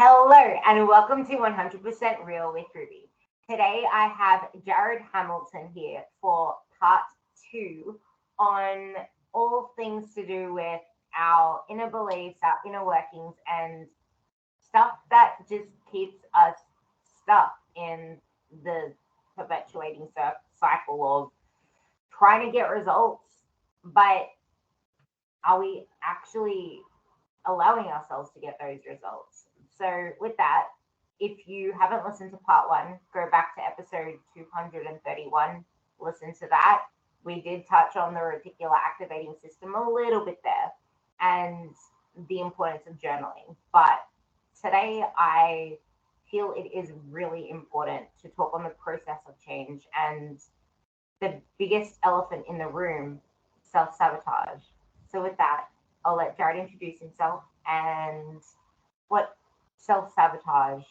Hello and welcome to 100% Real with Ruby. Today I have Jared Hamilton here for part two on all things to do with our inner beliefs, our inner workings, and stuff that just keeps us stuck in the perpetuating cycle of trying to get results, but are we actually allowing ourselves to get those results? So, with that, if you haven't listened to part one, go back to episode 231, listen to that. We did touch on the reticular activating system a little bit there and the importance of journaling. But today, I feel it is really important to talk on the process of change and the biggest elephant in the room, self sabotage. So, with that, I'll let Jared introduce himself and what self sabotage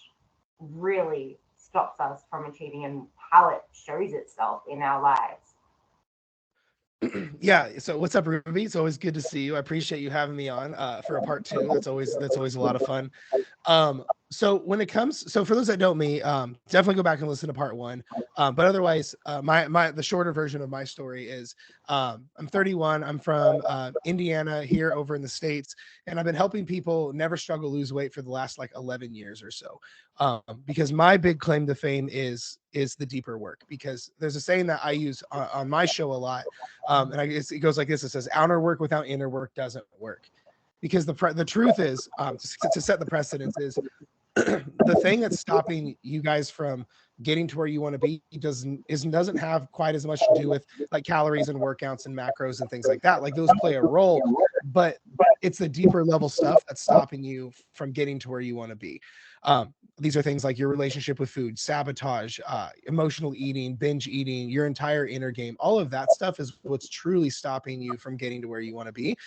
really stops us from achieving and how it shows itself in our lives. Yeah. So what's up, Ruby? It's always good to see you. I appreciate you having me on for a part two. That's always a lot of fun. So when it comes, so for those that don't me, definitely go back and listen to part one. But otherwise, my the shorter version of my story is I'm 31. I'm from Indiana here over in the States, and I've been helping people never struggle lose weight for the last like 11 years or so. Because my big claim to fame is the deeper work. Because there's a saying that I use on my show a lot, and I guess it goes like this: it says, "Outer work without inner work doesn't work." Because the truth is, to set the precedence is the thing that's stopping you guys from getting to where you want to be doesn't have quite as much to do with like calories and workouts and macros and things like that. Like those play a role, but it's the deeper level stuff that's stopping you from getting to where you want to be. These are things like your relationship with food, sabotage, emotional eating, binge eating, your entire inner game. All of that stuff is what's truly stopping you from getting to where you want to be.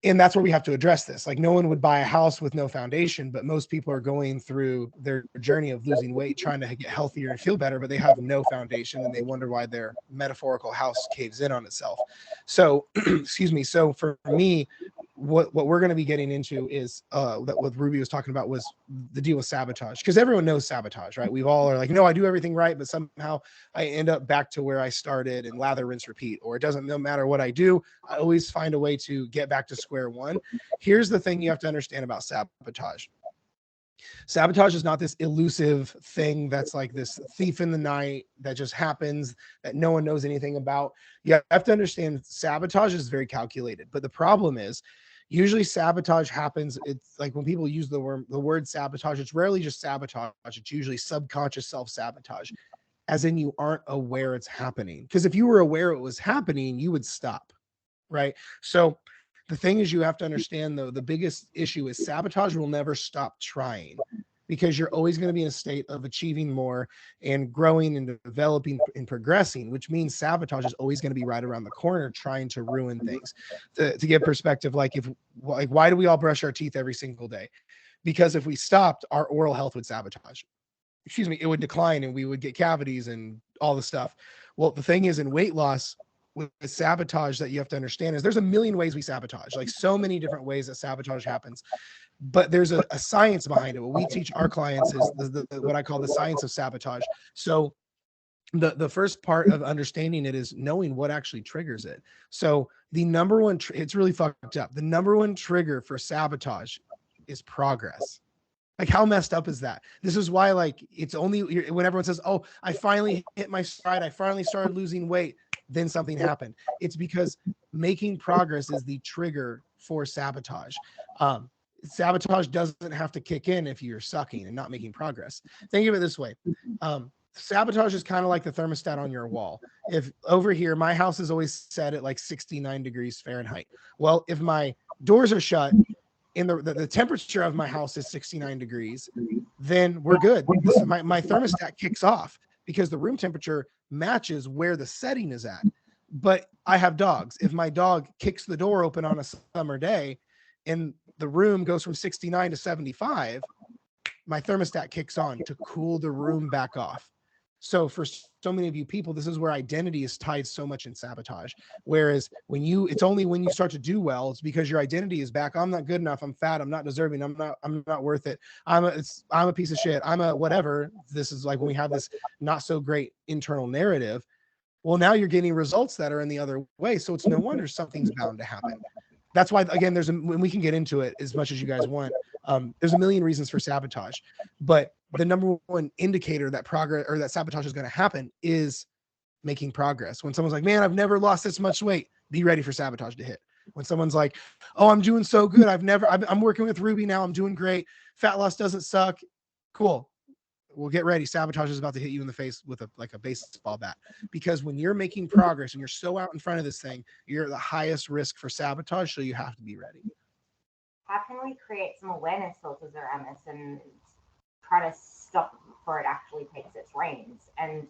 And that's where we have to address this. Like no one would buy a house with no foundation, but most people are going through their journey of losing weight, trying to get healthier and feel better, but they have no foundation and they wonder why their metaphorical house caves in on itself. So, excuse me. So for me, what we're going to be getting into is that what Ruby was talking about was the deal with sabotage, because everyone knows sabotage, right? We've all are like, no, I do everything right, but somehow I end up back to where I started and lather, rinse, repeat, or it doesn't no matter what I do, I always find a way to get back to square one. Here's the thing you have to understand about sabotage. Sabotage is not this elusive thing that's like this thief in the night that just happens that no one knows anything about. You have to understand sabotage is very calculated, but the problem is usually sabotage happens. It's like when people use the word sabotage, it's rarely just sabotage. It's usually subconscious self-sabotage, as in you aren't aware it's happening. Because if you were aware it was happening, you would stop, right? So the thing is, you have to understand though, the biggest issue is sabotage will never stop trying, because you're always going to be in a state of achieving more and growing and developing and progressing, which means sabotage is always going to be right around the corner trying to ruin things. To give perspective, like why do we all brush our teeth every single day? Because if we stopped, our oral health would sabotage. Excuse me, it would decline and we would get cavities and all the stuff. Well, the thing is, in weight loss, with sabotage that you have to understand is there's a million ways we sabotage, like so many different ways that sabotage happens, but there's a science behind it. What we teach our clients is what I call the science of sabotage. So the first part of understanding it is knowing what actually triggers it. So the number one, it's really fucked up. The number one trigger for sabotage is progress. Like, how messed up is that? This is why, like, it's only when everyone says, "Oh, I finally hit my stride. I finally started losing weight," then something happened. It's because making progress is the trigger for sabotage. Sabotage doesn't have to kick in if you're sucking and not making progress. Think of it this way. Sabotage is kind of like the thermostat on your wall. If over here, my house is always set at like 69 degrees Fahrenheit. Well, if my doors are shut and the temperature of my house is 69 degrees, then we're good. My thermostat kicks off because the room temperature matches where the setting is at. But I have dogs. If my dog kicks the door open on a summer day and the room goes from 69 to 75, my thermostat kicks on to cool the room back off. So for so many of you people, this is where identity is tied so much in sabotage. Whereas it's only when you start to do well, it's because your identity is back. I'm not good enough. I'm fat. I'm not deserving. I'm not worth it. I'm a piece of shit. I'm a whatever. This is like when we have this not so great internal narrative. Well, now you're getting results that are in the other way. So it's no wonder something's bound to happen. That's why, again, when we can get into it as much as you guys want. There's a million reasons for sabotage, but the number one indicator that progress or that sabotage is going to happen is making progress. When someone's like, man, I've never lost this much weight, be ready for sabotage to hit. When someone's like, oh, I'm doing so good. I'm working with Ruby now. I'm doing great. Fat loss doesn't suck. Cool. Well, get ready. Sabotage is about to hit you in the face with a baseball bat. Because when you're making progress and you're so out in front of this thing, you're at the highest risk for sabotage. So you have to be ready. How can we create some awareness filters around this and try to stop before it actually takes its reins? And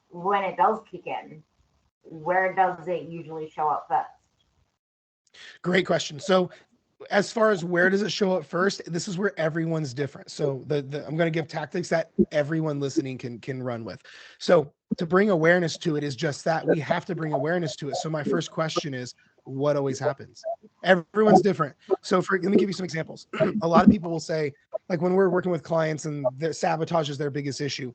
when it does kick in, where does it usually show up first? Great question. So as far as where does it show up first, this is where everyone's different. So I'm going to give tactics that everyone listening can run with. So to bring awareness to it is just that. We have to bring awareness to it. So my first question is, what always happens? Everyone's different. So let me give you some examples. A lot of people will say, like when we're working with clients and their sabotage is their biggest issue.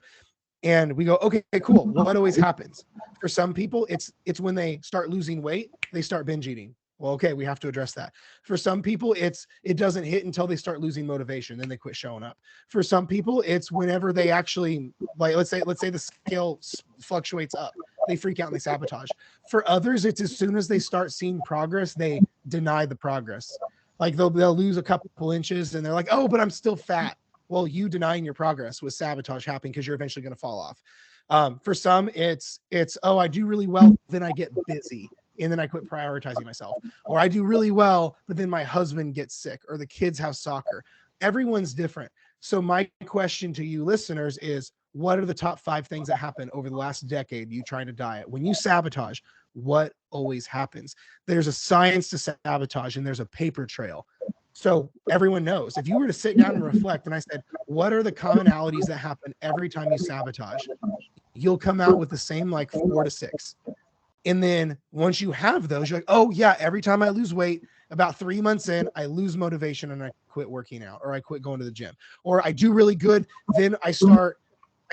And we go, okay, cool. Well, what always happens? For some people, it's when they start losing weight, they start binge eating. Well, okay, we have to address that. For some people, it doesn't hit until they start losing motivation, then they quit showing up. For some people, it's whenever they actually, like, let's say the scale fluctuates up, they freak out and they sabotage. For others, it's as soon as they start seeing progress, they deny the progress. Like they'll lose a couple inches and they're like, oh, but I'm still fat. Well, you denying your progress was sabotage happening because you're eventually going to fall off. For some, it's oh, I do really well, then I get busy. And then I quit prioritizing myself. Or I do really well, but then my husband gets sick or the kids have soccer. Everyone's different. So my question to you listeners is, what are the top 5 things that happen over the last decade you trying to diet? When you sabotage, what always happens? There's a science to sabotage and there's a paper trail. So everyone knows. If you were to sit down and reflect, and I said, what are the commonalities that happen every time you sabotage? You'll come out with the same like 4 to 6. And then once you have those, you're like, oh yeah, every time I lose weight, about 3 months in, I lose motivation and I quit working out, or I quit going to the gym, or I do really good. Then I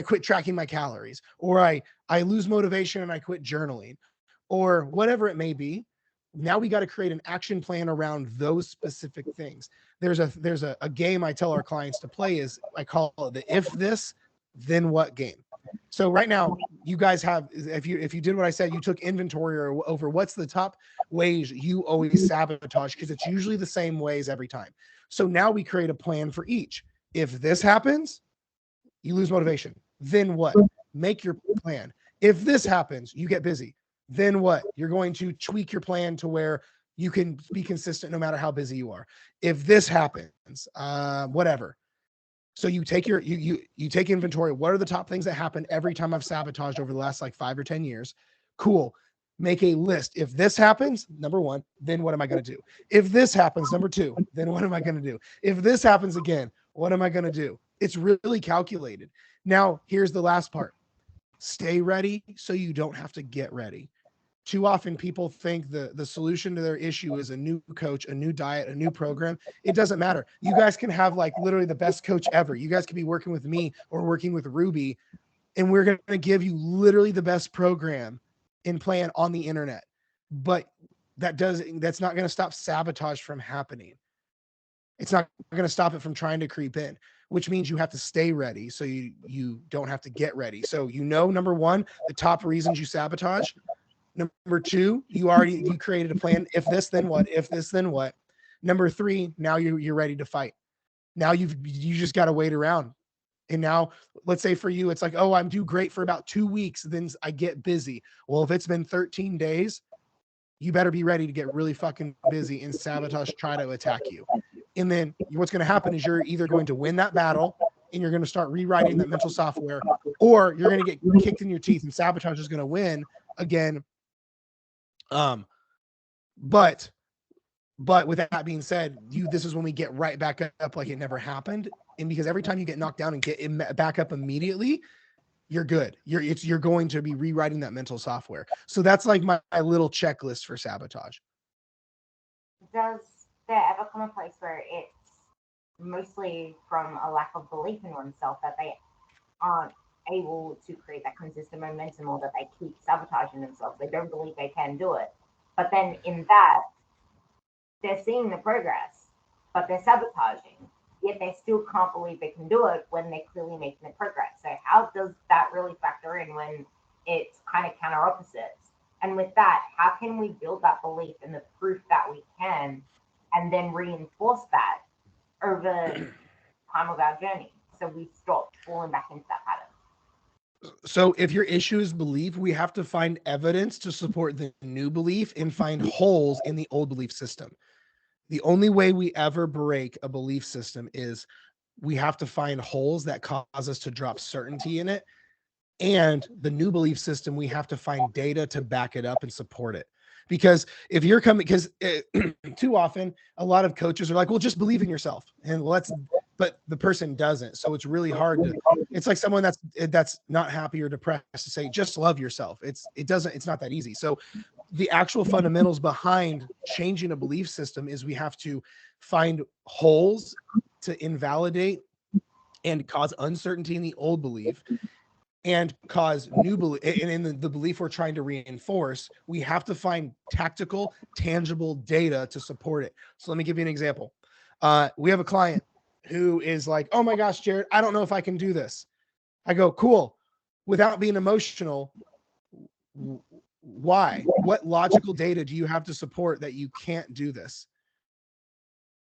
quit tracking my calories, or I lose motivation and I quit journaling, or whatever it may be. Now we got to create an action plan around those specific things. There's a game I tell our clients to play is I call it the if this, then what game. So right now, you guys have, if you did what I said, you took inventory over what's the top ways you always sabotage, because it's usually the same ways every time. So now we create a plan for each. If this happens, you lose motivation. Then what? Make your plan. If this happens, you get busy. Then what? You're going to tweak your plan to where you can be consistent no matter how busy you are. If this happens, whatever. So you take you take inventory. What are the top things that happen every time I've sabotaged over the last like 5 or 10 years? Cool. Make a list. If this happens, number 1, then what am I going to do? If this happens, number 2, then what am I going to do? If this happens again, what am I going to do? It's really calculated. Now, here's the last part. Stay ready so you don't have to get ready. Too often people think the solution to their issue is a new coach, a new diet, a new program. It doesn't matter. You guys can have like literally the best coach ever. You guys could be working with me or working with Ruby, and we're going to give you literally the best program and plan on the internet. But that's not going to stop sabotage from happening. It's not going to stop it from trying to creep in, which means you have to stay ready so you don't have to get ready. So number 1, the top reasons you sabotage. Number 2, you created a plan. If this, then what? If this, then what? Number 3, now you're ready to fight. Now you just got to wait around. And now let's say for you, it's like, oh, I'm do great for about 2 weeks. Then I get busy. Well, if it's been 13 days, you better be ready to get really fucking busy and sabotage, try to attack you. And then what's going to happen is you're either going to win that battle and you're going to start rewriting that mental software, or you're going to get kicked in your teeth and sabotage is going to win again. But with that being said, this is when we get right back up like it never happened. And because every time you get knocked down and get back up immediately, you're good. You're going to be rewriting that mental software. So that's like my little checklist for sabotage. Does there ever come a place where it's mostly from a lack of belief in oneself that they aren't able to create that consistent momentum, or that they keep sabotaging themselves? They don't believe they can do it. But then in that, they're seeing the progress, but they're sabotaging. Yet they still can't believe they can do it when they're clearly making the progress. So how does that really factor in when it's kind of counter opposites? And with that, how can we build that belief and the proof that we can, and then reinforce that over time of our journey, so we stop falling back into that pattern? So if your issue is belief, we have to find evidence to support the new belief and find holes in the old belief system. The only way we ever break a belief system is we have to find holes that cause us to drop certainty in it. And the new belief system, we have to find data to back it up and support it. Because if you're coming, because too often a lot of coaches are like, well, just believe in yourself and but the person doesn't. So it's really hard to, it's like someone that's not happy or depressed to say, just love yourself. It's not that easy. So the actual fundamentals behind changing a belief system is we have to find holes to invalidate and cause uncertainty in the old belief, and cause new belief. And in the belief we're trying to reinforce, we have to find tactical, tangible data to support it. So let me give you an example. We have a client who is like, oh my gosh, Jared, I don't know if I can do this. I go, cool. Without being emotional, why? What logical data do you have to support that you can't do this?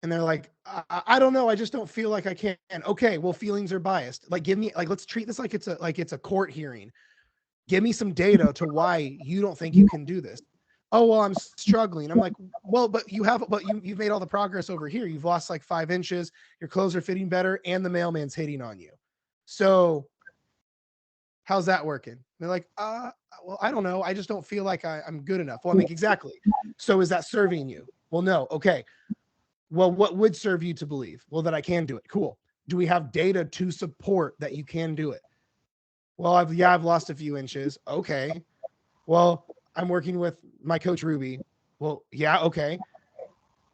And they're like, I don't know. I just don't feel like I can. Okay, well, feelings are biased. Like, let's treat this like it's a court hearing. Give me some data to why you don't think you can do this. Oh, well, I'm struggling. I'm like, well, but you've made all the progress over here. You've lost like 5 inches. Your clothes are fitting better, and the mailman's hitting on you. So how's that working? And they're like, well, I don't know. I just don't feel like I'm good enough. Well, I'm like, exactly. So is that serving you? Well, no. Okay. Well, what would serve you to believe? Well, that I can do it. Cool. Do we have data to support that you can do it? Well, I've lost a few inches. Okay. Well, I'm working with my coach Ruby. Well, yeah, okay.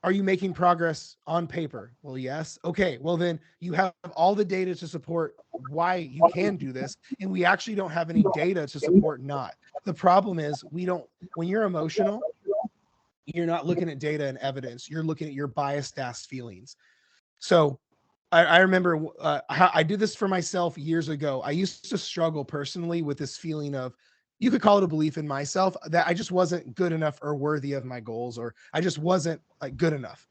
Are you making progress on paper? Well, yes. Okay. Well, then you have all the data to support why you can do this. And we actually don't have any data to support not. The problem is when you're emotional, you're not looking at data and evidence. You're looking at your biased ass feelings. So I remember how I did this for myself years ago. I used to struggle personally with this feeling of, you could call it a belief in myself, that I just wasn't good enough or worthy of my goals, or I just wasn't like good enough.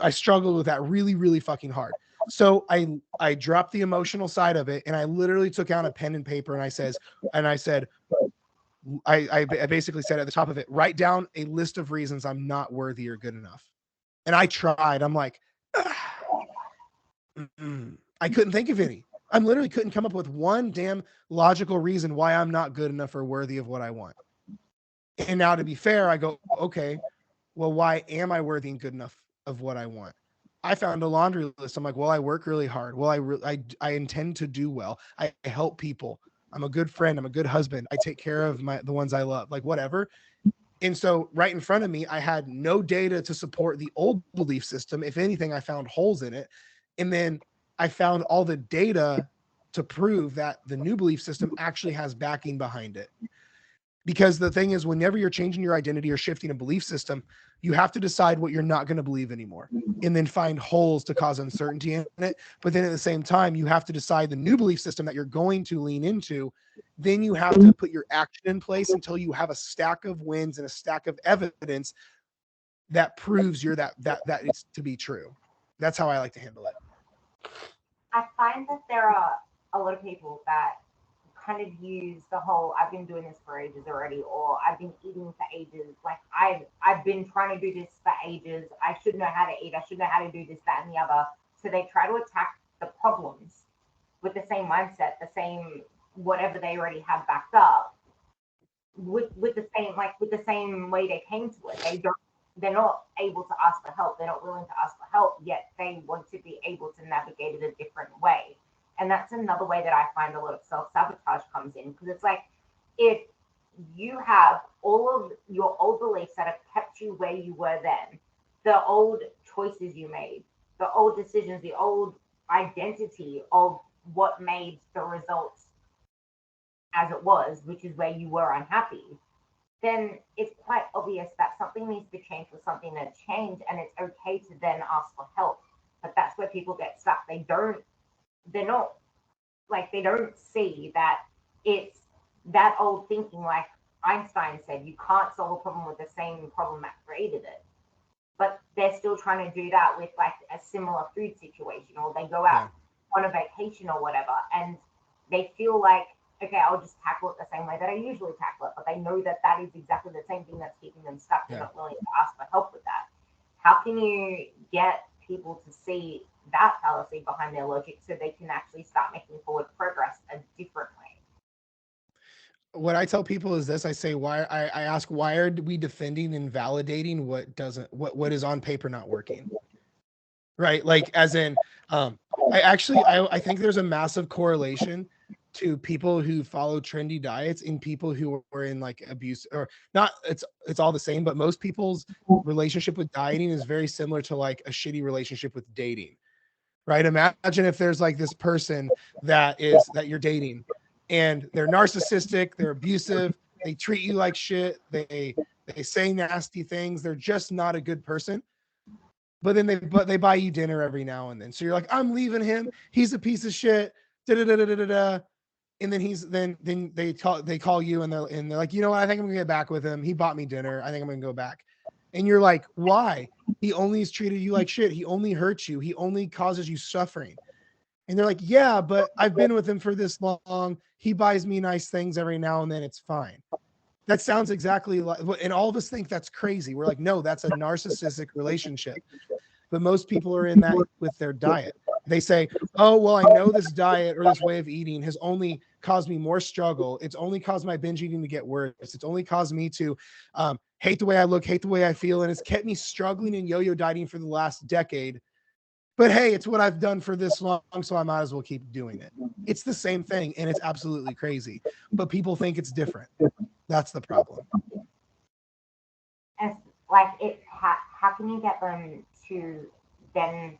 I struggled with that really, really fucking hard. So I dropped the emotional side of it, and I literally took out a pen and paper, and I said, I basically said at the top of it, write down a list of reasons I'm not worthy or good enough. And I tried. I'm like, I couldn't think of any. I literally couldn't come up with one damn logical reason why I'm not good enough or worthy of what I want. And now, to be fair, I go, okay, well, why am I worthy and good enough of what I want? I found a laundry list. I'm like, well, I work really hard. Well, I intend to do well. I help people. I'm a good friend. I'm a good husband. I take care of the ones I love, like whatever. And so right in front of me, I had no data to support the old belief system. If anything, I found holes in it. And then I found all the data to prove that the new belief system actually has backing behind it. Because the thing is, whenever you're changing your identity or shifting a belief system, you have to decide what you're not going to believe anymore, and then find holes to cause uncertainty in it. But then at the same time, you have to decide the new belief system that you're going to lean into. Then you have to put your action in place until you have a stack of wins and a stack of evidence that proves that it's to be true. That's how I like to handle it. I find that there are a lot of people that kind of use the whole "I've been doing this for ages already," or "I've been eating for ages." Like I've been trying to do this for ages. I should know how to eat. I should know how to do this, that, and the other. So they try to attack the problems with the same mindset, the same whatever they already have backed up, with the same way they came to it. They're not able to ask for help. They're not willing to ask for help, yet they want to be able to navigate it a different way. And that's another way that I find a lot of self-sabotage comes in, because it's like, if you have all of your old beliefs that have kept you where you were then, the old choices you made, the old decisions, the old identity of what made the results as it was, which is where you were unhappy, then it's quite obvious that something needs to change for something to change, and it's okay to then ask for help. But that's where people get stuck. They're not, like, they don't see that it's that old thinking, like Einstein said, you can't solve a problem with the same problem that created it. But they're still trying to do that with like a similar food situation, or they go out on a vacation or whatever, and they feel like, okay, I'll just tackle it the same way that I usually tackle it. But they know that that is exactly the same thing that's keeping them stuck. They're not willing to ask for help with that. How can you get people to see that fallacy behind their logic so they can actually start making forward progress a different way? What I tell people is this: I say, I ask, why are we defending and validating what is on paper not working? Right? Like, as in, I think there's a massive correlation to people who follow trendy diets and people who are in like abuse, or not. It's all the same, but most people's relationship with dieting is very similar to like a shitty relationship with dating. Right? Imagine if there's like this person that you're dating, and they're narcissistic, they're abusive, they treat you like shit, they say nasty things, they're just not a good person. But then they buy you dinner every now and then. So you're like, I'm leaving him. He's a piece of shit. Da da da da da da. And then they call you, and they're like, you know what? I think I'm gonna get back with him. He bought me dinner. I think I'm gonna go back. And you're like, why? He only has treated you like shit. He only hurts you. He only causes you suffering. And they're like, yeah, but I've been with him for this long. He buys me nice things every now and then. It's fine. That sounds exactly like, and all of us think that's crazy. We're like, no, that's a narcissistic relationship. But most people are in that with their diet. They say, oh, well, I know this diet or this way of eating has only caused me more struggle. It's only caused my binge eating to get worse. It's only caused me to hate the way I look, hate the way I feel. And it's kept me struggling and yo-yo dieting for the last decade. But hey, it's what I've done for this long, so I might as well keep doing it. It's the same thing, and it's absolutely crazy. But people think it's different. That's the problem. As like it, how can you get them to then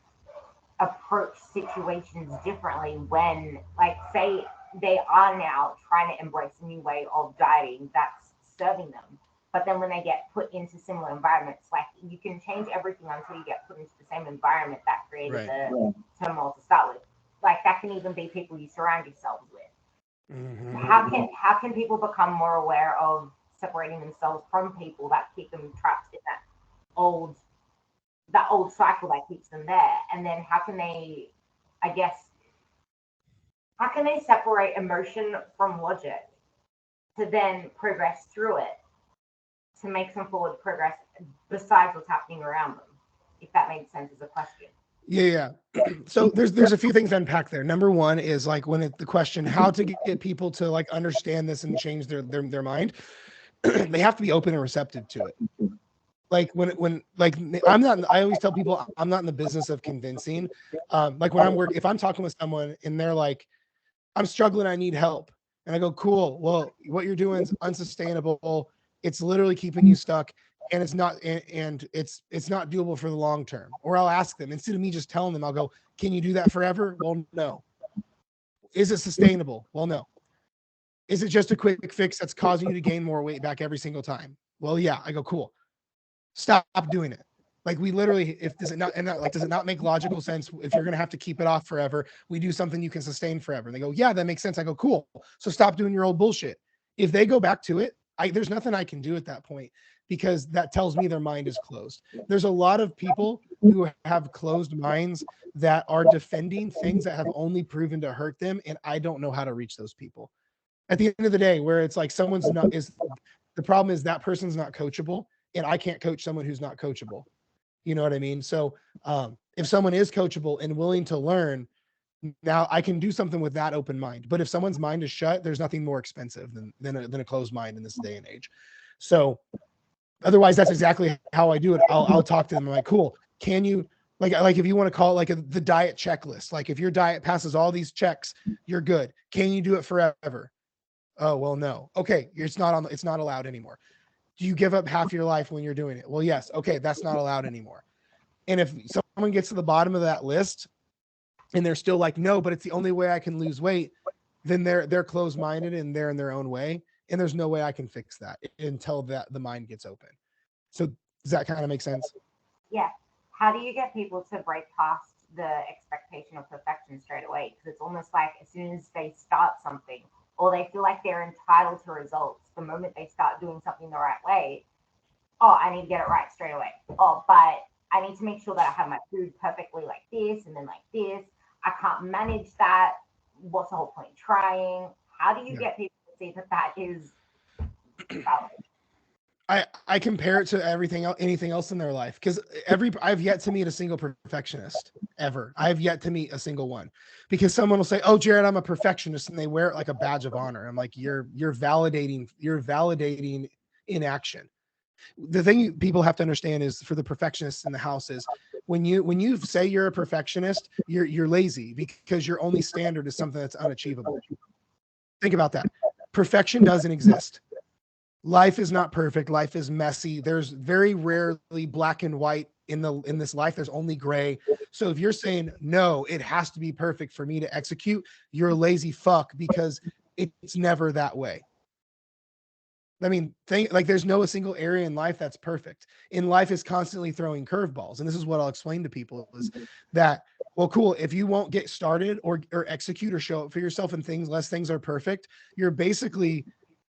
approach situations differently when, like, say they are now trying to embrace a new way of dieting that's serving them, but then when they get put into similar environments, like, you can change everything until you get put into the same environment that created the turmoil to start with. Like, that can even be people you surround yourselves with. Mm-hmm. How can people become more aware of separating themselves from people that keep them trapped in old that old cycle that keeps them there? And then how can they, I guess, how can they separate emotion from logic to then progress through it, to make some forward progress besides what's happening around them? If that makes sense as a question. Yeah. So there's a few things to unpack there. Number one is like, the question, how to get people to like understand this and change their mind. They have to be open and receptive to it. Like when like, I always tell people I'm not in the business of convincing. Like when if I'm talking with someone and they're like, I'm struggling, I need help. And I go, cool. Well, what you're doing is unsustainable. It's literally keeping you stuck, and it's not doable for the long term. Or I'll ask them, instead of me just telling them, I'll go, can you do that forever? Well, no. Is it sustainable? Well, no. Is it just a quick fix that's causing you to gain more weight back every single time? Well, yeah. I go, cool. Stop doing it. Like, we literally, does it not make logical sense? If you're going to have to keep it off forever, we do something you can sustain forever. And they go, yeah, that makes sense. I go, cool. So stop doing your old bullshit. If they go back to it, there's nothing I can do at that point, because that tells me their mind is closed. There's a lot of people who have closed minds that are defending things that have only proven to hurt them. And I don't know how to reach those people. At the end of the day, where it's like the problem is that person's not coachable, and I can't coach someone who's not coachable. You know what I mean? So if someone is coachable and willing to learn, now I can do something with that open mind. But if someone's mind is shut, there's nothing more expensive than a closed mind in this day and age. So otherwise, that's exactly how I do it. I'll talk to them. I'm like, cool. Can you Like if you want to call it like the diet checklist, like if your diet passes all these checks, you're good. Can you do it forever? Oh, well, no. Okay. It's not allowed anymore. Do you give up half your life when you're doing it? Well, yes. Okay. That's not allowed anymore. And if someone gets to the bottom of that list and they're still like, no, but it's the only way I can lose weight, then they're closed-minded and they're in their own way. And there's no way I can fix that until that the mind gets open. So does that kind of make sense? Yeah. How do you get people to break past the expectation of perfection straight away? Because it's almost like as soon as they start something or they feel like they're entitled to results, the moment they start doing something the right way, oh, I need to get it right straight away. Oh, but I need to make sure that I have my food perfectly like this and then like this. I can't manage that. What's the whole point trying? How do you get people to see that that is valid? I compare it to anything else in their life because I've yet to meet a single perfectionist ever. I've yet to meet a single one because someone will say, "Oh, Jared, I'm a perfectionist," and they wear it like a badge of honor. I'm like, you're validating inaction. The thing people have to understand is for the perfectionists in the house is when you say you're a perfectionist, you're lazy because your only standard is something that's unachievable. Think about that. Perfection doesn't exist. Life is not perfect. Life is messy. There's very rarely black and white in this life. There's only gray. So if you're saying no, it has to be perfect for me to execute, you're a lazy fuck because it's never that way. I mean, there's no single area in life that's perfect. In life is constantly throwing curveballs. And this is what I'll explain to people is that, well, cool. If you won't get started or execute or show up for yourself and unless things are perfect, you're basically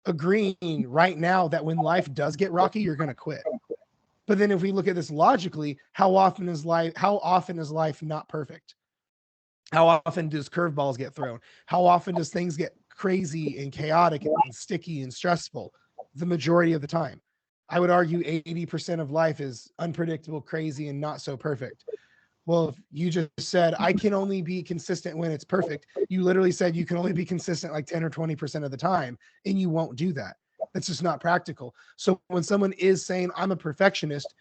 agreeing right now that when life does get rocky, you're going to quit. But then if we look at this logically, how often is life not perfect? How often does curveballs get thrown? How often does things get crazy and chaotic and sticky and stressful? The majority of the time. I would argue 80% of life is unpredictable, crazy, and not so perfect. Well, if you just said, I can only be consistent when it's perfect, you literally said you can only be consistent like 10 or 20% of the time, and you won't do that. That's just not practical. So when someone is saying, I'm a perfectionist,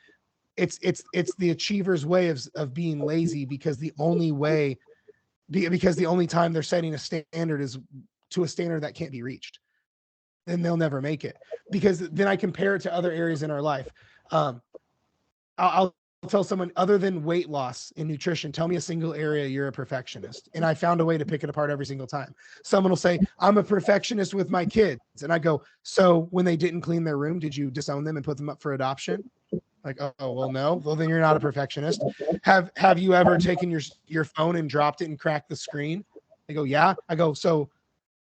it's the achiever's way of being lazy because the only time they're setting a standard is to a standard that can't be reached. Then they'll never make it. Because then I compare it to other areas in our life. I'll tell someone other than weight loss and nutrition, tell me a single area you're a perfectionist. And I found a way to pick it apart every single time. Someone will say, I'm a perfectionist with my kids. And I go, so when they didn't clean their room, did you disown them and put them up for adoption? Like, oh, well, no. Well, then you're not a perfectionist. Have you ever taken your phone and dropped it and cracked the screen? They go, yeah. I go, so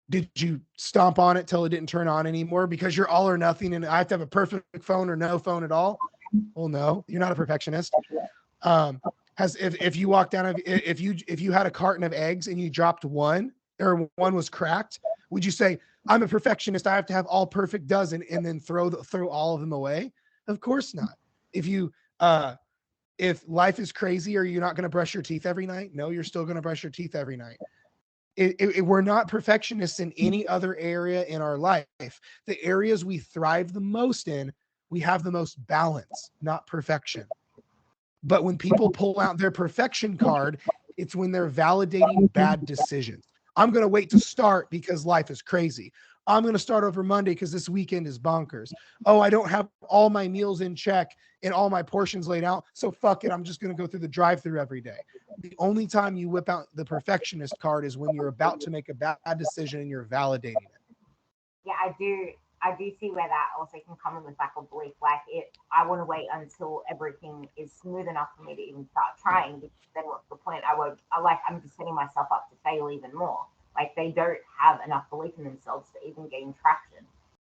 did you stomp on it till it didn't turn on anymore? Because you're all or nothing and I have to have a perfect phone or no phone at all. Well, no, you're not a perfectionist. If you walk down, if you had a carton of eggs and you dropped one or one was cracked, would you say, I'm a perfectionist, I have to have all perfect dozen and then throw all of them away? Of course not. If life is crazy, are you not going to brush your teeth every night? No, you're still going to brush your teeth every night. We're not perfectionists in any other area in our life. The areas we thrive the most in, we have the most balance, not perfection. But when people pull out their perfection card, it's when they're validating bad decisions. I'm going to wait to start because life is crazy. I'm going to start over Monday because this weekend is bonkers. Oh, I don't have all my meals in check and all my portions laid out. So fuck it. I'm just going to go through the drive-through every day. The only time you whip out the perfectionist card is when you're about to make a bad decision and you're validating it. Yeah, I do see where that also can come in with like a belief, like I want to wait until everything is smooth enough for me to even start trying. Because then what's the point? I'm just setting myself up to fail even more. Like they don't have enough belief in themselves to even gain traction.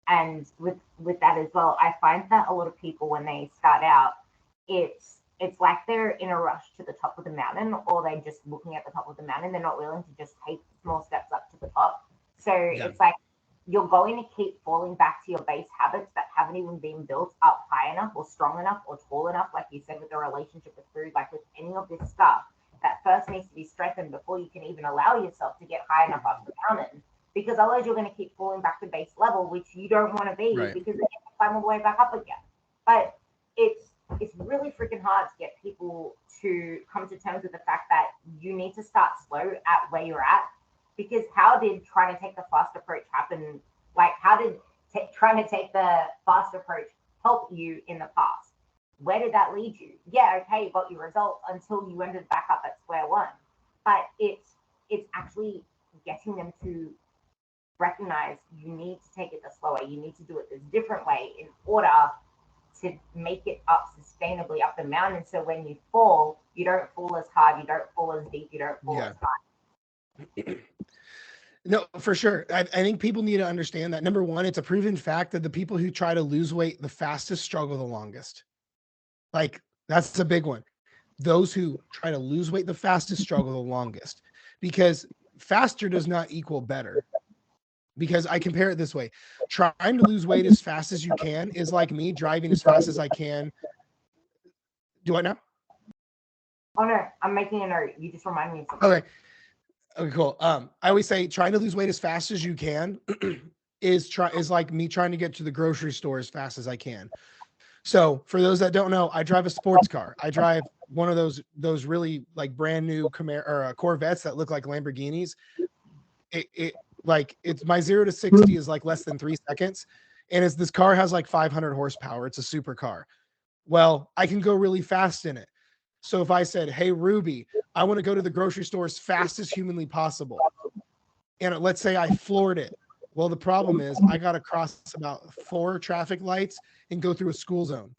And with that as well, I find that a lot of people when they start out, it's like they're in a rush to the top of the mountain, or they're just looking at the top of the mountain. They're not willing to just take small steps up to the top. So it's like you're going to keep falling back to your base habits that haven't even been built up high enough or strong enough or tall enough, like you said, with the relationship with food, like with any of this stuff that first needs to be strengthened before you can even allow yourself to get high enough up the mountain. Because otherwise you're going to keep falling back to base level, which you don't want to be, because then you have to climb all the way back up again. But it's it's really freaking hard to get people to come to terms with the fact that you need to start slow at where you're at. Because how did trying to take the fast approach happen? Like, how did trying to take the fast approach help you in the past? Where did that lead you? Yeah, okay, you got your result until you ended back up at square one. But it's actually getting them to recognize you need to take it the slower. You need to do it this different way in order to make it up sustainably up the mountain. So when you fall, you don't fall as hard, you don't fall as deep, you don't fall as high. No, for sure. I think people need to understand that. Number one, it's a proven fact that the people who try to lose weight the fastest struggle the longest. Like, that's a big one. Those who try to lose weight the fastest struggle the longest, because faster does not equal better. Because I compare it this way: trying to lose weight as fast as you can is like me driving as fast as I can. Do I now? Oh no, I'm making a note. You just remind me of something. Okay. Okay, cool. I always say trying to lose weight as fast as you can is like me trying to get to the grocery store as fast as I can. So for those that don't know, I drive a sports car. I drive one of those really like brand new Camaro or Corvettes that look like Lamborghinis. It like it's my 0 to 60 is like less than 3 seconds, and this car has like 500 horsepower. It's a super car. Well, I can go really fast in it. So if I said, "Hey Ruby, I want to go to the grocery store as fast as humanly possible," and let's say I floored it. Well, the problem is I got to cross about 4 traffic lights and go through a school zone.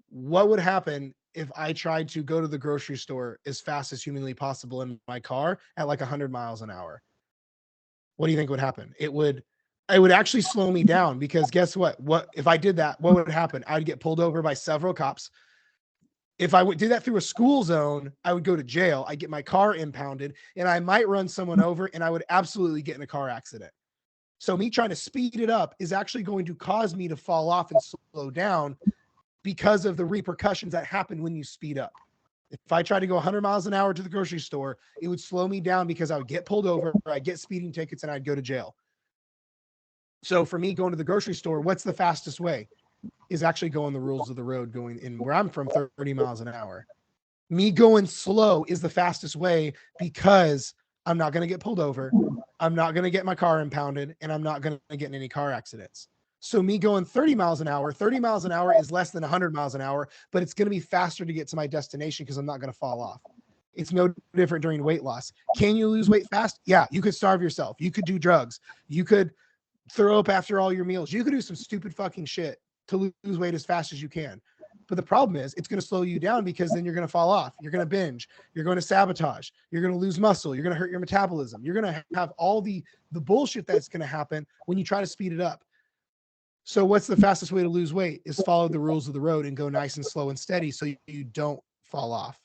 What would happen if I tried to go to the grocery store as fast as humanly possible in my car at like 100 miles an hour? What do you think would happen? It would actually slow me down, because guess what? What if I did that? What would happen? I'd get pulled over by several cops. If I would do that through a school zone, I would go to jail. I get my car impounded, and I might run someone over, and I would absolutely get in a car accident. So me trying to speed it up is actually going to cause me to fall off and slow down because of the repercussions that happen when you speed up. If I tried to go 100 miles an hour to the grocery store, it would slow me down because I would get pulled over, I'd get speeding tickets, and I'd go to jail. So for me, going to the grocery store, what's the fastest way? Is actually going the rules of the road, going in where I'm from 30 miles an hour. Me going slow is the fastest way because I'm not going to get pulled over. I'm not going to get my car impounded, and I'm not going to get in any car accidents. So me going 30 miles an hour is less than 100 miles an hour, but it's going to be faster to get to my destination because I'm not going to fall off. It's no different during weight loss. Can you lose weight fast? Yeah, you could starve yourself. You could do drugs. You could throw up after all your meals. You could do some stupid fucking shit to lose weight as fast as you can. But the problem is it's going to slow you down, because then you're going to fall off. You're going to binge. You're going to sabotage. You're going to lose muscle. You're going to hurt your metabolism. You're going to have all the bullshit that's going to happen when you try to speed it up. So what's the fastest way to lose weight? Is follow the rules of the road and go nice and slow and steady so you don't fall off.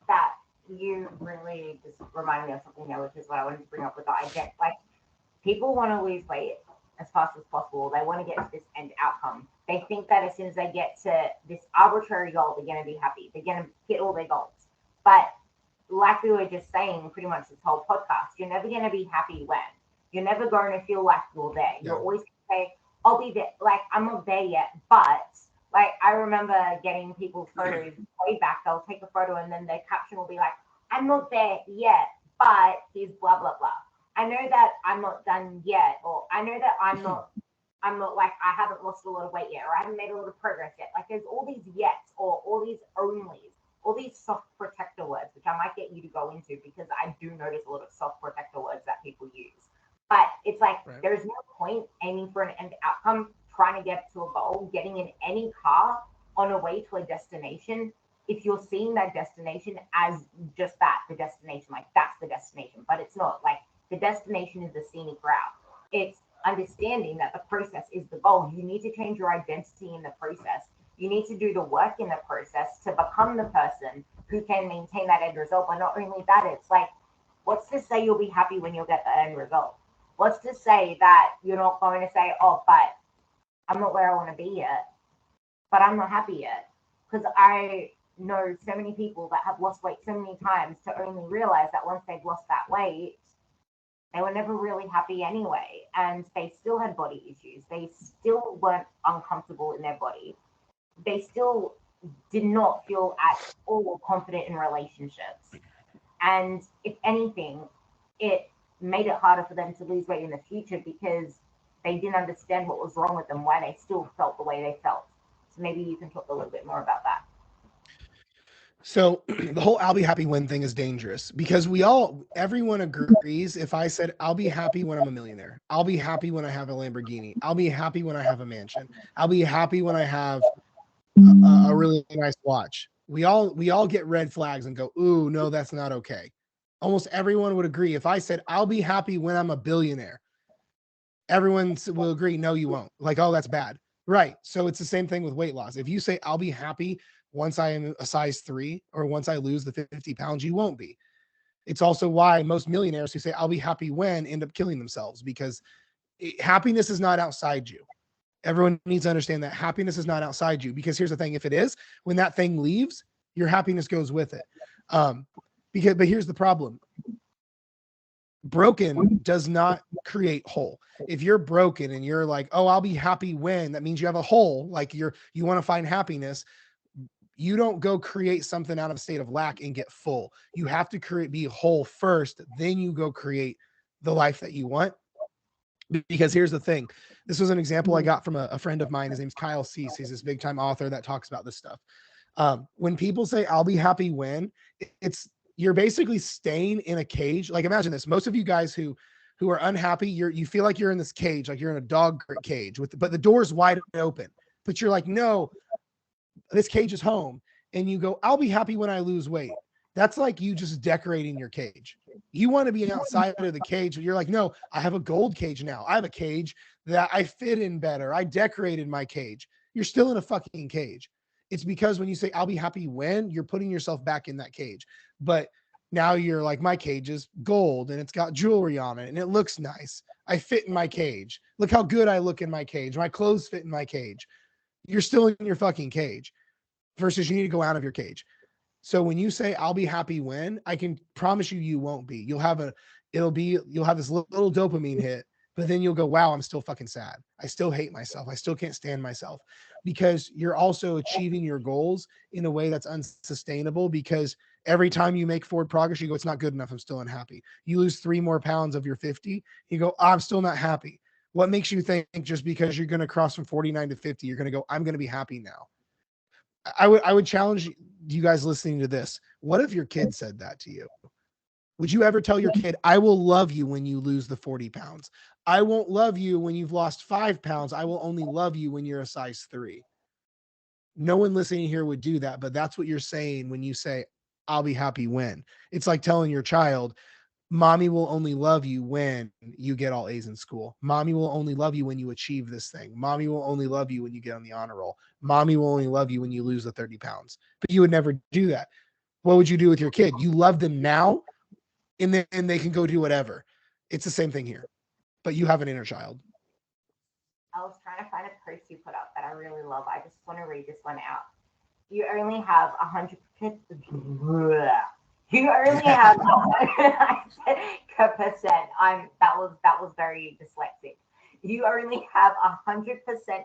That you really just remind me of something there, which is what I wanted to bring up with that. I get like people want to lose weight as fast as possible. They want to get to this end outcome. They think that as soon as they get to this arbitrary goal, they're going to be happy. They're going to hit all their goals. But like we were just saying, pretty much this whole podcast, you're never going to be happy when you're never going to feel like you're there. You're always going to say, I'll be there. Like, I'm not there yet. But like, I remember getting people's photos way back. They'll take a photo and then their caption will be like, I'm not there yet, but here's blah, blah, blah. I know that I'm not done yet, or I know that I'm not like, I haven't lost a lot of weight yet, or I haven't made a lot of progress yet. Like, there's all these yets, or all these onlys, all these soft protector words, which I might get you to go into, because I do notice a lot of soft protector words that people use. But it's like, there's no point aiming for an end outcome, trying to get to a goal, getting in any car on a way to a destination, if you're seeing that destination as just that, the destination, like that's the destination. But it's not. Like, the destination is the scenic route. It's understanding that the process is the goal. You need to change your identity in the process. You need to do the work in the process to become the person who can maintain that end result. But not only that, it's like, what's to say you'll be happy when you'll get the end result? What's to say that you're not going to say, oh, but I'm not where I want to be yet, but I'm not happy yet? Because I know so many people that have lost weight so many times to only realize that once they've lost that weight, they were never really happy anyway, and they still had body issues. They still weren't uncomfortable in their body. they still did not feel at all confident in relationships. And if anything, it made it harder for them to lose weight in the future because they didn't understand what was wrong with them, why they still felt the way they felt. So maybe you can talk a little bit more about that. So the whole I'll be happy when thing is dangerous because everyone agrees. If I said, I'll be happy when I'm a millionaire, I'll be happy when I have a Lamborghini, I'll be happy when I have a mansion, I'll be happy when I have a really nice watch. We all get red flags and go, ooh, no, that's not okay. Almost everyone would agree. If I said, I'll be happy when I'm a billionaire, everyone will agree, no, you won't. Like, oh, that's bad. Right. So it's the same thing with weight loss. If you say, I'll be happy once I am a size 3 or once I lose the 50 pounds, you won't be. It's also why most millionaires who say, I'll be happy when, end up killing themselves because happiness is not outside you. Everyone needs to understand that happiness is not outside you because here's the thing. If it is, when that thing leaves, your happiness goes with it. But here's the problem. Broken does not create whole. If you're broken and you're like, oh, I'll be happy when, that means you have a hole, like you want to find happiness. You don't go create something out of a state of lack and get full. You have to be whole first, then you go create the life that you want. Because here's the thing. This was an example I got from a friend of mine. His name's Kyle Cease. He's this big time author that talks about this stuff. When people say, I'll be happy when, you're basically staying in a cage. Like imagine this. Most of you guys who are unhappy, you feel like you're in this cage, like you're in a dog cage but the door's wide open. But you're like, no, this cage is home. And you go, I'll be happy when I lose weight. That's like you just decorating your cage. You want to be outside of the cage, but you're like, no, I have a gold cage now. I have a cage that I fit in better. I decorated my cage. You're still in a fucking cage. It's because when you say, I'll be happy when, you're putting yourself back in that cage. But now you're like, my cage is gold and it's got jewelry on it and it looks nice. I fit in my cage. Look how good I look in my cage. My clothes fit in my cage. You're still in your fucking cage versus you need to go out of your cage. So when you say, I'll be happy when, I can promise you won't be. You'll have this little dopamine hit, but then you'll go, wow, I'm still fucking sad. I still hate myself. I still can't stand myself because you're also achieving your goals in a way that's unsustainable because every time you make forward progress, you go, it's not good enough. I'm still unhappy. You lose 3 more pounds of your 50. You go, I'm still not happy. What makes you think just because you're going to cross from 49 to 50, you're going to go, I'm going to be happy now? I would challenge you guys listening to this. What if your kid said that to you? Would you ever tell your kid, I will love you when you lose the 40 pounds? I won't love you when you've lost 5 pounds. I will only love you when you're a size 3. No one listening here would do that, but that's what you're saying when you say, I'll be happy when. It's like telling your child, mommy will only love you when you get all A's in school. Mommy will only love you when you achieve this thing. Mommy will only love you when you get on the honor roll. Mommy will only love you when you lose the 30 pounds. But you would never do that. What would you do with your kid? You love them now, and then they can go do whatever. It's the same thing here, but you have an inner child. I was trying to find a post you put up that I really love. I just want to read this one out. You only have 100%. You only have I said percent. That was very dyslexic. You only have 100%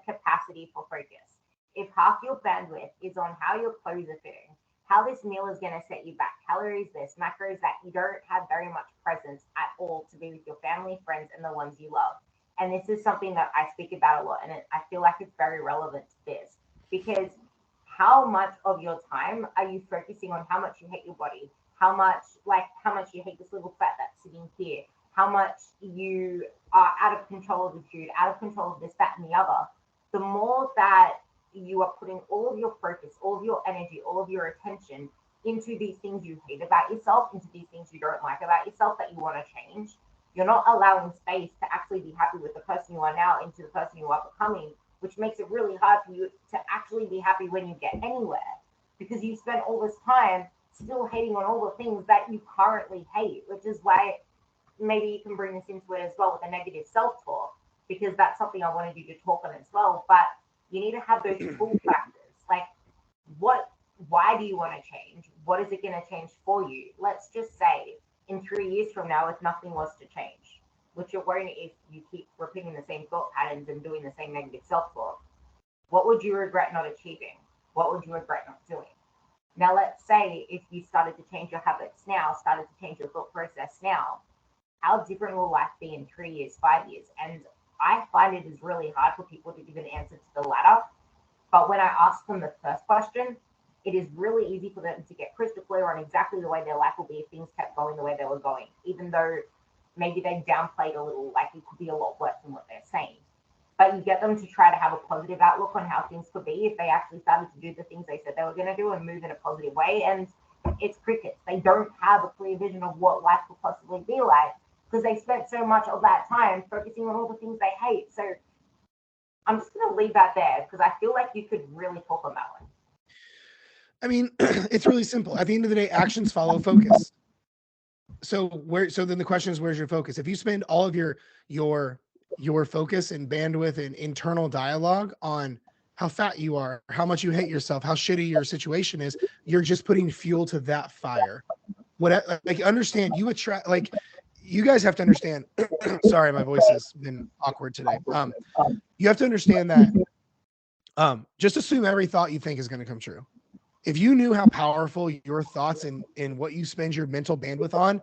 capacity for focus. If half your bandwidth is on how your clothes are fitting, how this meal is going to set you back, calories this, macros that, you don't have very much presence at all to be with your family, friends, and the ones you love. And this is something that I speak about a lot, and I feel like it's very relevant to this because how much of your time are you focusing on how much you hate your body, how much you hate this little fat that's sitting here, how much you are out of control of the food, out of control of this, that, and the other. The more that you are putting all of your focus, all of your energy, all of your attention into these things you hate about yourself, into these things you don't like about yourself that you want to change, you're not allowing space to actually be happy with the person you are now into the person you are becoming, which makes it really hard for you to actually be happy when you get anywhere because you spend all this time still hating on all the things that you currently hate, which is why maybe you can bring this into it as well with a negative self-talk because that's something I wanted you to talk on as well. But you need to have those pull factors. Like, what? Why do you want to change? What is it going to change for you? Let's just say in 3 years from now, if nothing was to change, which you're worrying if you keep repeating the same thought patterns and doing the same negative self-talk, What would you regret not achieving? What would you regret not doing? Now, let's say if you started to change your habits now, started to change your thought process now, how different will life be in 3 years, 5 years? And I find it is really hard for people to give an answer to the latter. But when I ask them the first question, it is really easy for them to get crystal clear on exactly the way their life will be if things kept going the way they were going, even though maybe they downplayed a little, like it could be a lot worse than what they're saying. But you get them to try to have a positive outlook on how things could be if they actually started to do the things they said they were going to do and move in a positive way. And it's crickets. They don't have a clear vision of what life could possibly be like because they spent so much of that time focusing on all the things they hate. So I'm just going to leave that there because I feel like you could really talk on that one. I mean, it's really simple. At the end of the day, actions follow focus. So then the question is, where's your focus? If you spend all of your focus and bandwidth and internal dialogue on how fat you are, how much you hate yourself, how shitty your situation is, you're just putting fuel to that fire. Like understand, you attract, like you guys have to understand. Sorry, my voice has been awkward today. You have to understand that just assume every thought you think is going to come true. If you knew how powerful your thoughts and what you spend your mental bandwidth on,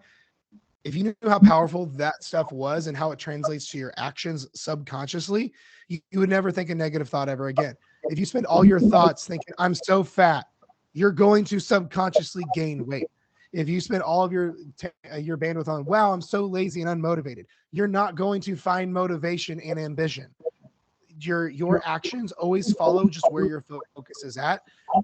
if you knew how powerful that stuff was and how it translates to your actions subconsciously, you would never think a negative thought ever again. If you spend all your thoughts thinking, I'm so fat, you're going to subconsciously gain weight. If you spend all of your bandwidth on, wow, I'm so lazy and unmotivated, you're not going to find motivation and ambition. Your actions always follow just where your focus is at,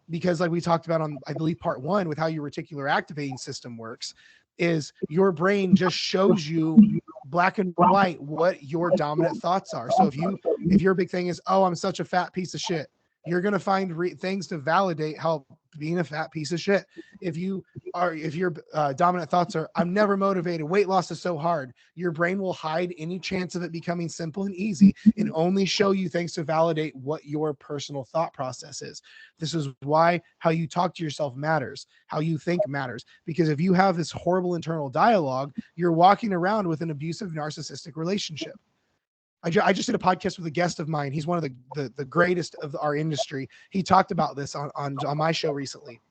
because like we talked about on, I believe, part 1 with how your reticular activating system works, is your brain just shows you black and white what your dominant thoughts are. So if your big thing is, oh, I'm such a fat piece of shit, you're going to find things to validate how being a fat piece of shit. If your dominant thoughts are, I'm never motivated, weight loss is so hard, your brain will hide any chance of it becoming simple and easy and only show you things to validate what your personal thought process is. This is why how you talk to yourself matters, how you think matters, because if you have this horrible internal dialogue, you're walking around with an abusive narcissistic relationship. I just did a podcast with a guest of mine. He's one of the greatest of our industry. He talked about this on my show recently,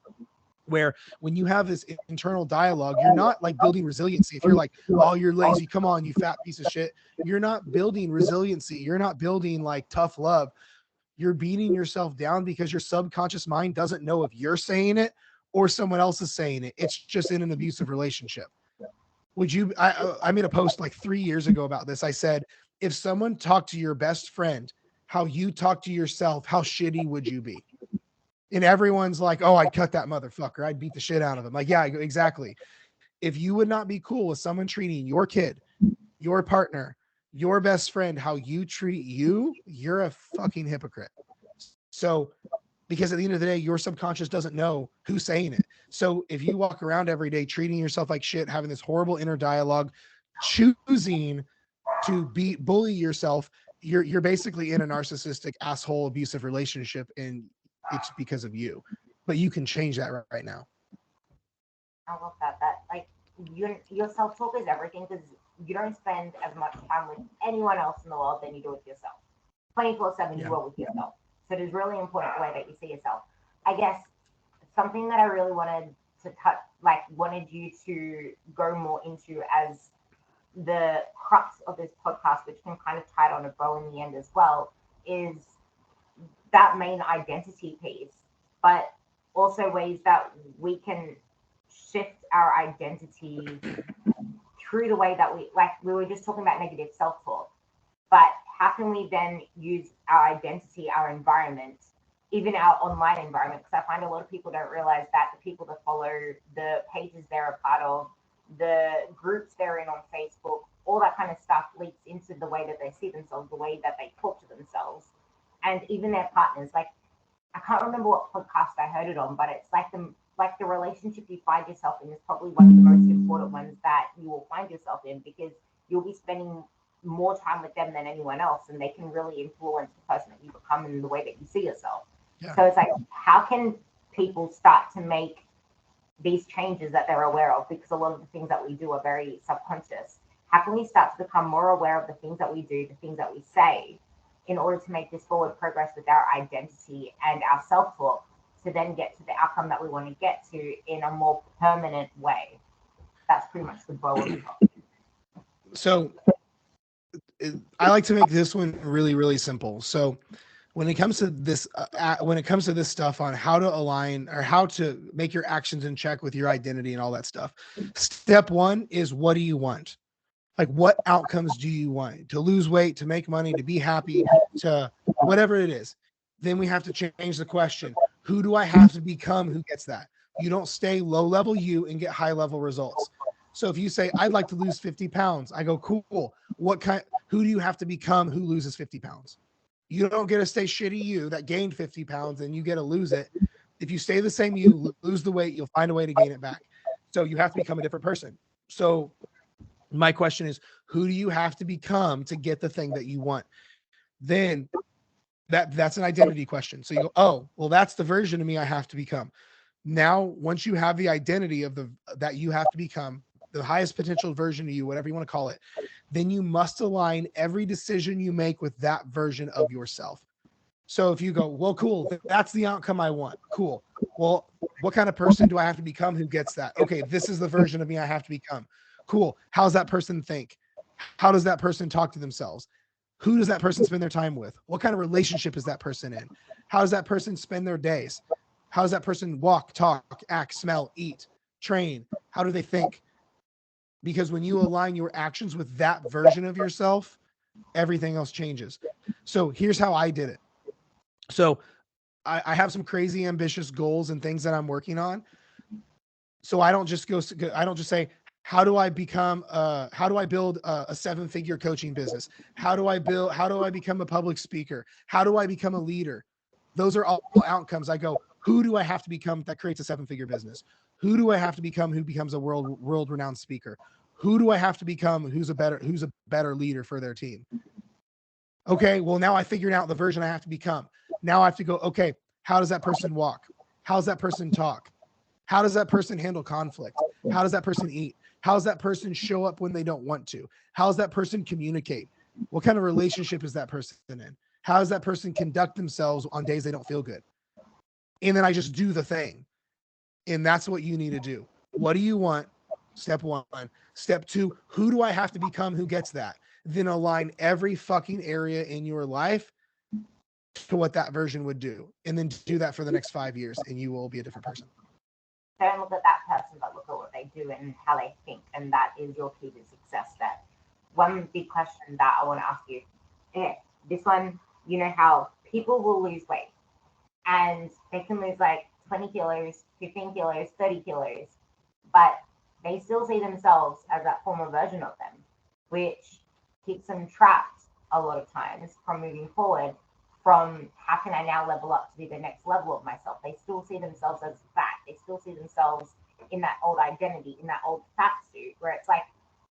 where when you have this internal dialogue, you're not like building resiliency. If you're like, oh, you're lazy, come on, you fat piece of shit, you're not building resiliency. You're not building like tough love. You're beating yourself down because your subconscious mind doesn't know if you're saying it or someone else is saying it. It's just in an abusive relationship. I made a post like 3 years ago about this. I said, if someone talked to your best friend how you talk to yourself, how shitty would you be? And everyone's like, oh, I'd cut that motherfucker, I'd beat the shit out of him. Like, yeah, exactly. If you would not be cool with someone treating your kid, your partner, your best friend how you treat you, you're a fucking hypocrite. So because at the end of the day, your subconscious doesn't know who's saying it. So if you walk around every day treating yourself like shit, having this horrible inner dialogue, choosing to bully yourself, you're basically in a narcissistic, asshole, abusive relationship, and it's because of you. But you can change that right now. I love that. That like your self talk is everything because you don't spend as much time with anyone else in the world than you do with yourself. 24/7, you are with yourself. So it is really important the way that you see yourself. I guess something that I really wanted to touch, like wanted you to go more into as the crux of this podcast, which can kind of tie it on a bow in the end as well, is that main identity piece, but also ways that we can shift our identity through the way that we were just talking about negative self-talk, but how can we then use our identity, our environment, even our online environment? Because I find a lot of people don't realize that the people that follow, the pages they're a part of, the groups they're in on Facebook, all that kind of stuff leaks into the way that they see themselves, the way that they talk to themselves, and even their partners. Like, I can't remember what podcast I heard it on, but it's like the relationship you find yourself in is probably one of the most important ones that you will find yourself in, because you'll be spending more time with them than anyone else, and they can really influence the person that you become and the way that you see yourself. Yeah. So it's like, how can people start to make these changes that they're aware of? Because a lot of the things that we do are very subconscious. How can we start to become more aware of the things that we do, the things that we say, in order to make this forward progress with our identity and our self-talk to then get to the outcome that we want to get to in a more permanent way. That's pretty much the bow of the topic. So I like to make this one really, really simple. So when it comes to this, stuff on how to align or how to make your actions in check with your identity and all that stuff, step one is, what do you want? Like, what outcomes do you want? To lose weight, to make money, to be happy, to whatever it is. Then we have to change the question. Who do I have to become who gets that? You don't stay low level you and get high level results. So if you say, I'd like to lose 50 pounds, I go, cool. Who do you have to become who loses 50 pounds? You don't get to stay shitty you that gained 50 pounds and you get to lose it. If you stay the same you, lose the weight, you'll find a way to gain it back. So you have to become a different person. So my question is, who do you have to become to get the thing that you want? Then that's an identity question. So you go, oh, well, that's the version of me I have to become. Now, once you have the identity of that you have to become, the highest potential version of you, whatever you want to call it, then you must align every decision you make with that version of yourself. So if you go, well, cool, that's the outcome I want. Cool. Well, what kind of person do I have to become who gets that? Okay, this is the version of me I have to become. Cool. How does that person think? How does that person talk to themselves? Who does that person spend their time with? What kind of relationship is that person in? How does that person spend their days? How does that person walk, talk, act, smell, eat, train? How do they think? Because when you align your actions with that version of yourself, everything else changes. So here's how I did it. So I have some crazy ambitious goals and things that I'm working on. So I don't just say, how do I build a 7-figure coaching business? How do I become a public speaker? How do I become a leader? Those are all outcomes. I go, who do I have to become that creates a 7-figure business? Who do I have to become who becomes a world renowned speaker? Who do I have to become who's a better leader for their team? Okay, well, now I figured out the version I have to become. Now I have to go, okay, how does that person walk? How does that person talk? How does that person handle conflict? How does that person eat? How does that person show up when they don't want to? How does that person communicate? What kind of relationship is that person in? How does that person conduct themselves on days they don't feel good? And then I just do the thing. And that's what you need to do. What do you want? Step one. Step two, who do I have to become who gets that? Then align every fucking area in your life to what that version would do. And then do that for the next 5 years and you will be a different person. Don't look at that person, but look at what they do and how they think. And that is your key to success there. One big question that I want to ask you. This one, you know how people will lose weight and they can lose like 20 kilos, 15 kilos, 30 kilos, but they still see themselves as that former version of them, which keeps them trapped a lot of times from moving forward, from how can I now level up to be the next level of myself. They still see themselves as fat. They still see themselves in that old identity, in that old fat suit, where it's like,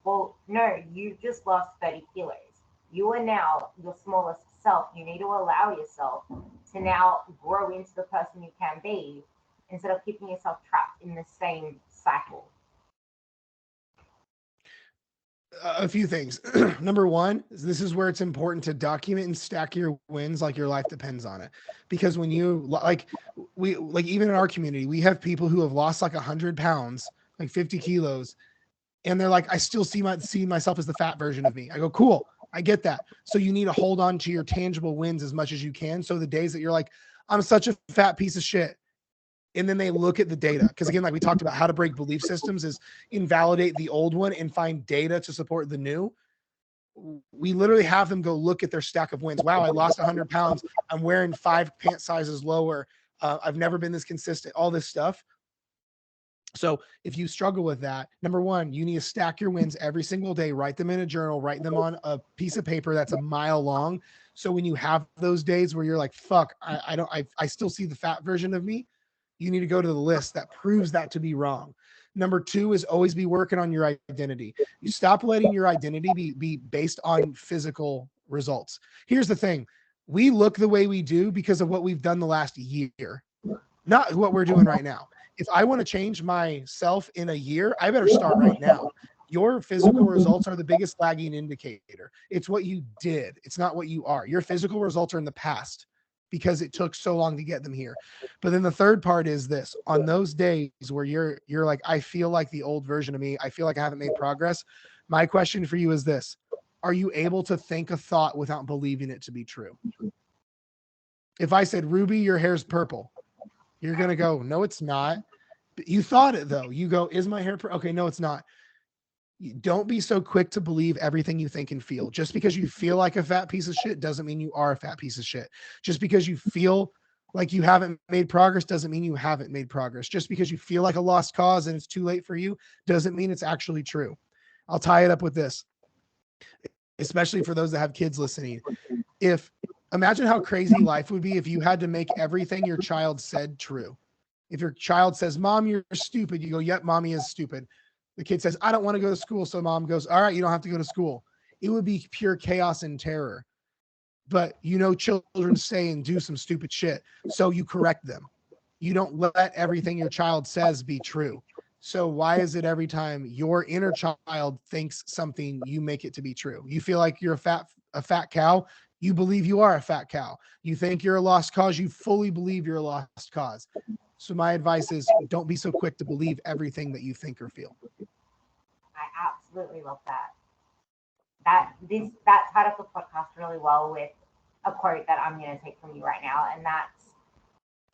well, no, you've just lost 30 kilos. You are now your smallest self. You need to allow yourself to now grow into the person you can be instead of keeping yourself trapped in the same cycle. A few things. Number one, this is where it's important to document and stack your wins like your life depends on it. Because when you even in our community, we have people who have lost like 100 pounds, like 50 kilos, and they're like, I still see myself as the fat version of me. I go, cool, I get that. So you need to hold on to your tangible wins as much as you can. So the days that you're like, I'm such a fat piece of shit, and then they look at the data. Because again, like we talked about, how to break belief systems is invalidate the old one and find data to support the new. We literally have them go look at their stack of wins. Wow, I lost 100 pounds. I'm wearing 5 pant sizes lower. I've never been this consistent, all this stuff. So if you struggle with that, number one, you need to stack your wins every single day, write them in a journal, write them on a piece of paper that's a mile long. So when you have those days where you're like, fuck, I still see the fat version of me, you need to go to the list that proves that to be wrong. Number two is always be working on your identity. You stop letting your identity be based on physical results. Here's the thing. We look the way we do because of what we've done the last year, not what we're doing right now. If I want to change myself in a year, I better start right now. Your physical results are the biggest lagging indicator. It's what you did. It's not what you are. Your physical results are in the past because it took so long to get them here. But then the third part is this: on those days where you're like, I feel like the old version of me, I feel like I haven't made progress. My question for you is this: are you able to think a thought without believing it to be true? If I said, Ruby, your hair's purple, you're going to go, no, it's not. But you thought it though. You go, is my hair purple? Okay, no, it's not. Don't be so quick to believe everything you think and feel. Just because you feel like a fat piece of shit doesn't mean you are a fat piece of shit. Just because you feel like you haven't made progress doesn't mean you haven't made progress. Just because you feel like a lost cause and it's too late for you doesn't mean it's actually true. I'll tie it up with this, especially for those that have kids listening. Imagine how crazy life would be if you had to make everything your child said true. If your child says, Mom, you're stupid, you go, yep, Mommy is stupid. The kid says, I don't want to go to school. So mom goes, all right, you don't have to go to school. It would be pure chaos and terror. But children say and do some stupid shit. So you correct them. You don't let everything your child says be true. So why is it every time your inner child thinks something, you make it to be true? You feel like you're a fat cow. You believe you are a fat cow. You think you're a lost cause. You fully believe you're a lost cause. So my advice is don't be so quick to believe everything that you think or feel. I absolutely love that. That tied up the podcast really well with a quote that I'm going to take from you right now, and that's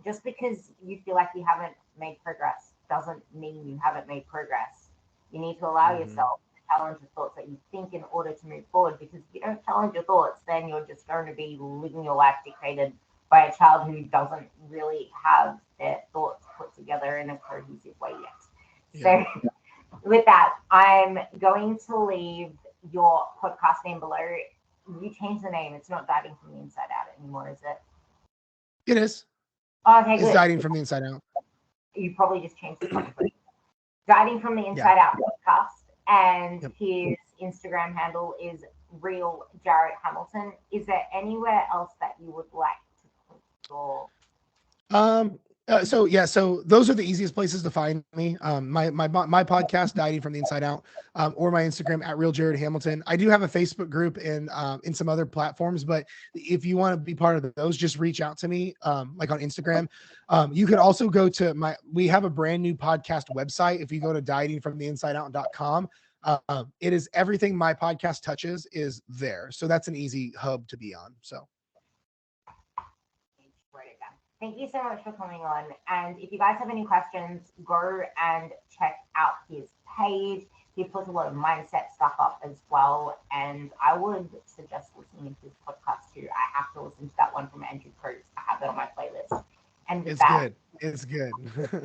just because you feel like you haven't made progress doesn't mean you haven't made progress. You need to allow yourself to challenge the thoughts that you think in order to move forward, because if you don't challenge your thoughts, then you're just going to be living your life dictated by a child who doesn't really have their thoughts put together in a cohesive way yet. Yeah. So with that, I'm going to leave your podcast name below. You changed the name. It's not Diving from the Inside Out anymore, is it? It is. Okay, it's good. Diving from the Inside Out. You probably just changed the podcast. Diving from the Inside Out podcast, and his Instagram handle is Real Jared Hamilton. Is there anywhere else that you would like to explore? So those are the easiest places to find me. My podcast, Dieting from the Inside Out, or my Instagram at Real Jared Hamilton. I do have a Facebook group and in some other platforms, but if you want to be part of those, just reach out to me, like on Instagram. You can also go to we have a brand new podcast website. If you go to dietingfromtheinsideout.com, it is everything my podcast touches is there. So that's an easy hub to be on. So. Thank you so much for coming on. And if you guys have any questions, go and check out his page. He puts a lot of mindset stuff up as well. And I would suggest listening to his podcast too. I have to listen to that one from Andrew Cruz. I have it on my playlist. And with good. It's good.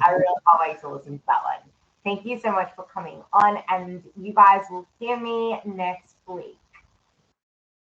I really can't wait to listen to that one. Thank you so much for coming on. And you guys will hear me next